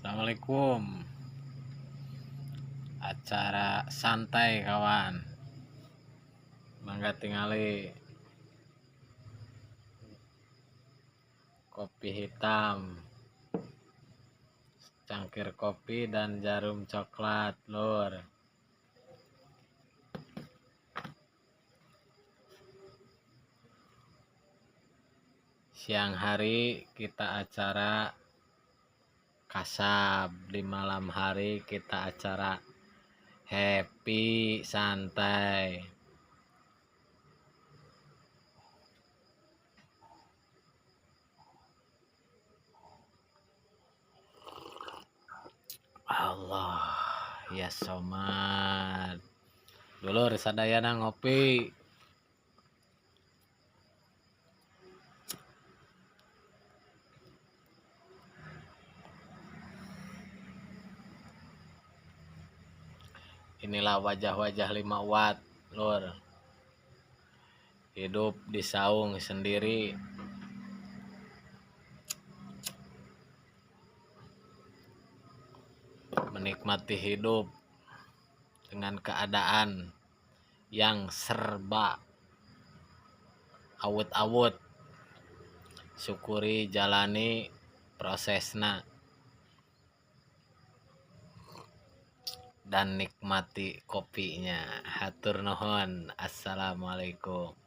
Assalamualaikum. Acara santai kawan. Mangga tingali kopi hitam, cangkir kopi dan jarum coklat, lur. Siang hari kita acara kasab, di malam hari kita acara happy santai. Allah ya somad. Dulur sadayana ngopi. Inilah wajah-wajah 5 watt, lur. Hidup di saung sendiri. Menikmati hidup dengan keadaan yang serba awut-awut. Syukuri jalani prosesna dan nikmati kopinya. Hatur nuhun. Assalamualaikum.